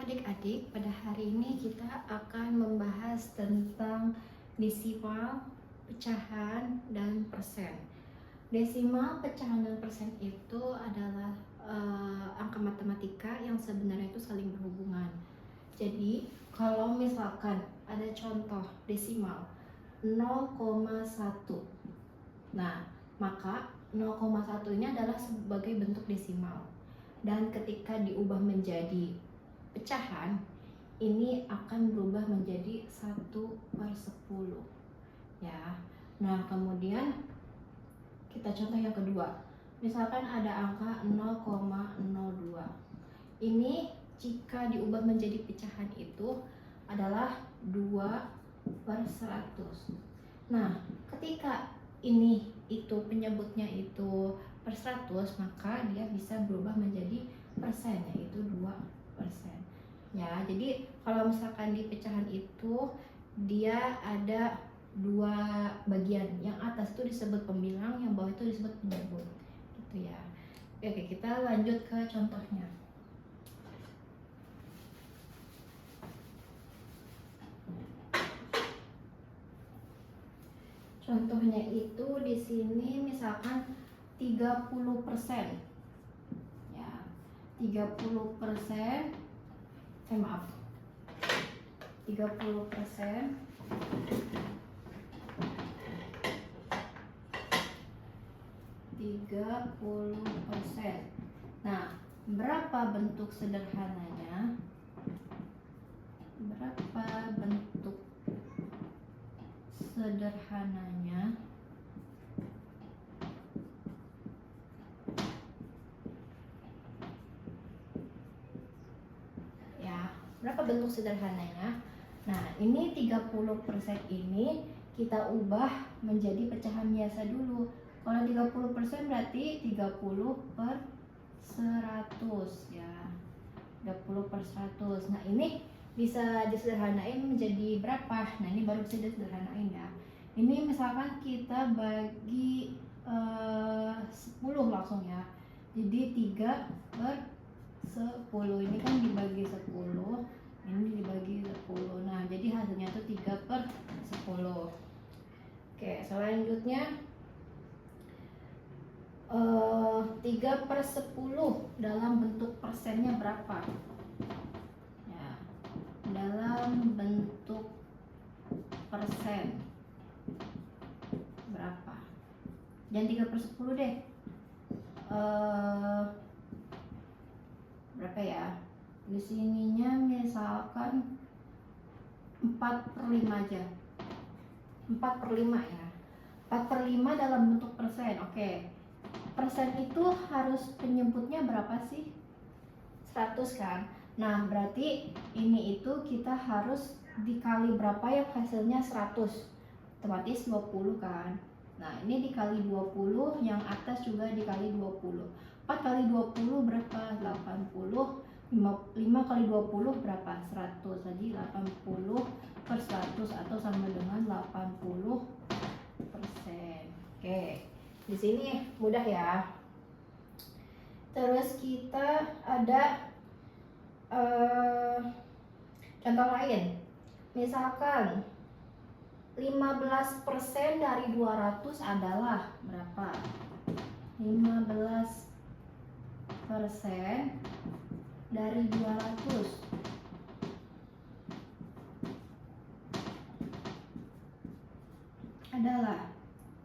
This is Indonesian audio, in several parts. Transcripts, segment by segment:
adik-adik, pada hari ini kita akan membahas tentang desimal, pecahan, dan persen. Desimal, pecahan, dan persen itu adalah angka matematika yang sebenarnya itu saling berhubungan. Jadi, kalau misalkan ada contoh desimal 0,1. Nah, maka 0,1 ini adalah sebagai bentuk desimal. Dan ketika diubah menjadi pecahan, ini akan berubah menjadi 1/10 ya. Nah, kemudian kita contoh yang kedua. Misalkan ada angka 0,02. Ini jika diubah menjadi pecahan itu adalah 2/100. Nah, ketika ini itu penyebutnya itu per 100, maka dia bisa berubah menjadi persen, yaitu 2%. Ya, jadi kalau misalkan di pecahan itu dia ada dua bagian. Yang atas itu disebut pembilang, yang bawah itu disebut penyebut. Gitu ya. Oke, kita lanjut ke contohnya. Contohnya itu di sini misalkan 30%. Ya, 30%. Maaf. 30%. Nah, berapa bentuk sederhananya? Berapa bentuk sederhananya? Ya, berapa bentuk sederhananya? Nah, ini 30% ini kita ubah menjadi pecahan biasa dulu. Kalau 30% berarti 30/100 ya. 30/100. Nah, ini bisa disederhanain menjadi berapa? Nah, ini baru bisa disederhanain ya. Ini misalkan kita bagi 10 langsung ya. Jadi 3/10. Ini kan dibagi 10, ini dibagi 10. Nah, jadi hasilnya itu 3/10. Oke, selanjutnya 3/10 dalam bentuk persennya berapa? Ya, dalam bentuk persen berapa? Jangan 3/10 deh. Berapa ya? Di sininya misalkan 4/5 aja. 4/5 ya. 4/5 dalam bentuk persen. Oke. Persen itu harus penyebutnya berapa sih? 100 kan? Nah, berarti ini itu kita harus dikali berapa yang hasilnya 100? Otomatis 20 kan? Nah, ini dikali 20, yang atas juga dikali 20. 4 kali 20 berapa? 80. 5 kali 20 berapa? 100. Jadi 80/100 atau sama dengan 80%. Oke. Di sini mudah ya. Terus kita ada contoh lain. Misalkan 15% dari 200 adalah berapa? 15% dari 200 adalah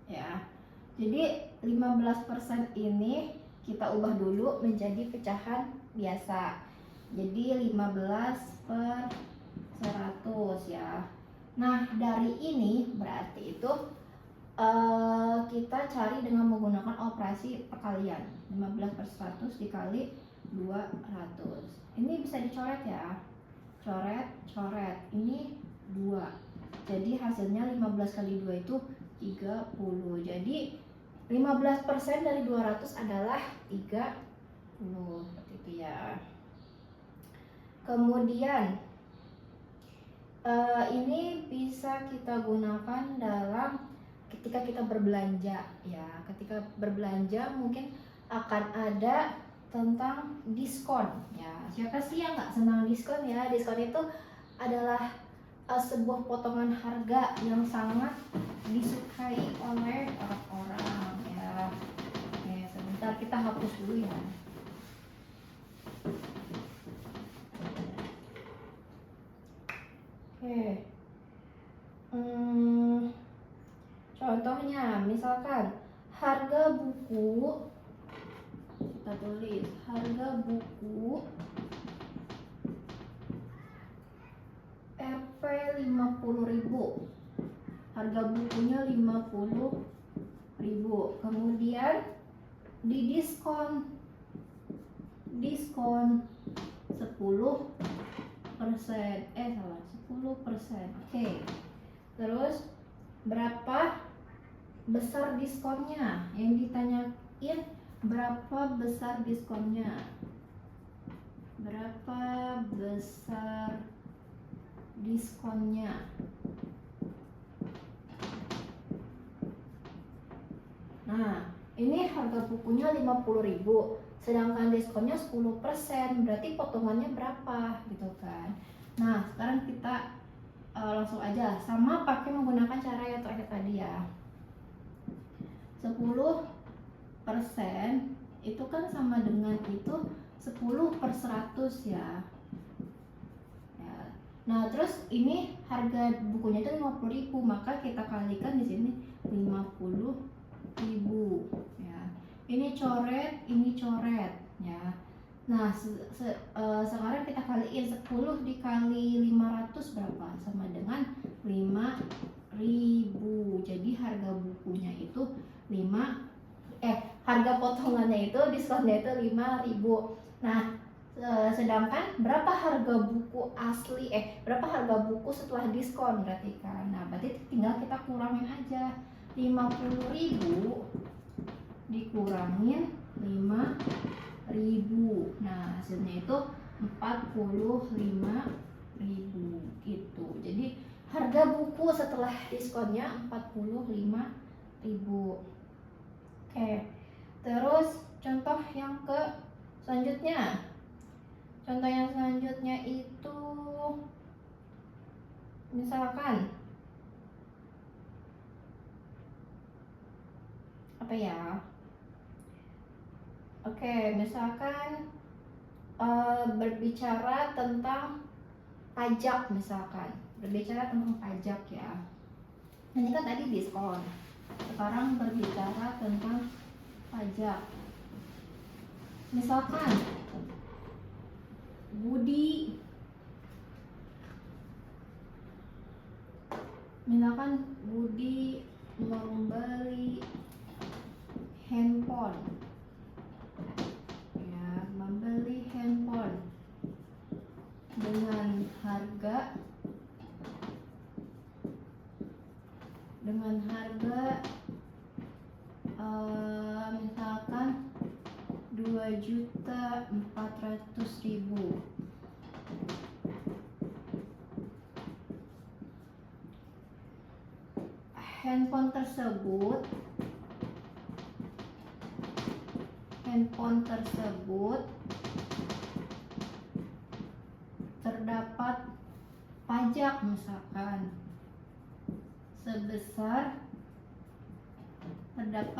ya. Jadi 15% ini kita ubah dulu menjadi pecahan biasa. Jadi 15/100 ya. Nah, dari ini berarti itu kita cari dengan menggunakan operasi perkalian. 15/100 dikali 200. Ini bisa dicoret ya. Coret, coret. Ini 2. Jadi hasilnya 15 kali 2 itu 30. Jadi 15% dari 200 adalah 30. Seperti itu ya. Kemudian ini bisa kita gunakan dalam ketika kita berbelanja ya. Ketika berbelanja mungkin akan ada tentang diskon ya. Siapa sih yang nggak senang diskon ya? Diskon itu adalah sebuah potongan harga yang sangat disukai oleh orang-orang ya. Oke, sebentar kita hapus dulu ya. Oke. Contohnya misalkan harga buku, kita tulis harga buku Rp 50.000, harga bukunya 50.000, kemudian didiskon 10%, 10%. Oke. Terus berapa besar diskonnya? Yang ditanyain berapa besar diskonnya? Berapa besar diskonnya? Nah, ini harga bukunya 50.000, sedangkan diskonnya 10%, berarti potongannya berapa gitu kan. Nah, sekarang kita langsung aja, sama pakai menggunakan cara yang terakhir tadi ya. 10% itu kan sama dengan itu 10/100 ya. Nah, terus ini harga bukunya itu 50.000, maka kita kalikan di sini 50.000 ya. Ini coret ya. Nah, sekarang kita kaliin 10 dikali 500 berapa? Sama dengan 5.000. Jadi harga bukunya itu harga potongannya itu, diskonnya itu 5.000. Nah, sedangkan berapa harga buku asli berapa harga buku setelah diskon berarti kan. Nah, berarti tinggal kita kurangin aja 50.000 dikurangin 5.000. Nah, hasilnya itu 45.000 gitu. Jadi harga buku setelah diskonnya 45.000. Oke. Terus contoh yang selanjutnya. Contoh yang selanjutnya itu misalkan apa ya? Oke, misalkan berbicara tentang pajak misalkan. Berbicara tentang pajak ya. Ini kan tadi diskon. Sekarang berbicara tentang pajak. Misalkan Budi membeli handphone ya, membeli handphone dengan harga misalkan 2.400.000. Handphone tersebut terdapat pajak misalkan sebesar 7%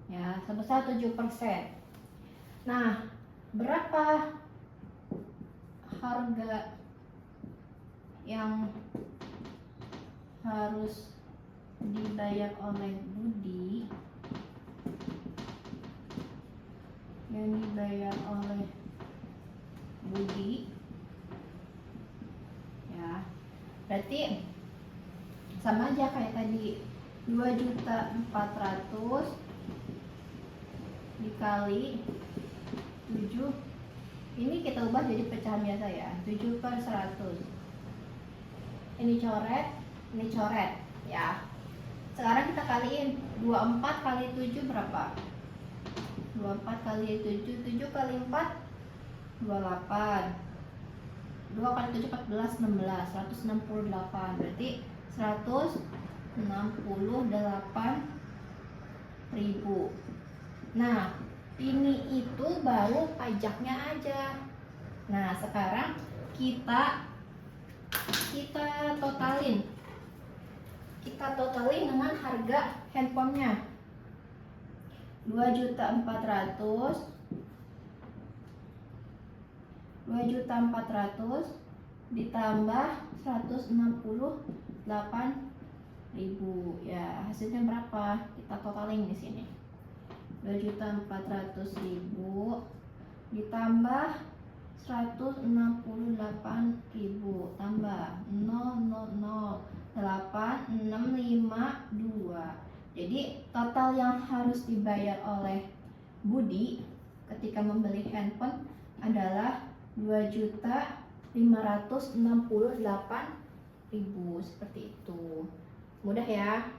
ya, sebesar 7%. Nah, berapa harga yang harus dibayar oleh Budi ya, berarti sama aja kayak tadi, 2.400.000 dikali 7. Ini kita ubah jadi pecahan biasa ya, 7/100. Ini coret ya. Sekarang kita kaliin 24 kali 7 berapa? 24 kali 7, 7 kali 4 28. 2 kali 7 14, 16, 168. Berarti 168.000. Nah, ini itu baru pajaknya aja. Nah, sekarang kita totalin. Kita totalin dengan harga handphonenya. 2.400.000 ditambah 168.000. Ya, hasilnya berapa? Kita totalin di sini. 2.400.000 ditambah 168.000 tambah 0,008,652. Jadi total yang harus dibayar oleh Budi ketika membeli handphone adalah 2.568.000. Seperti itu. Mudah ya.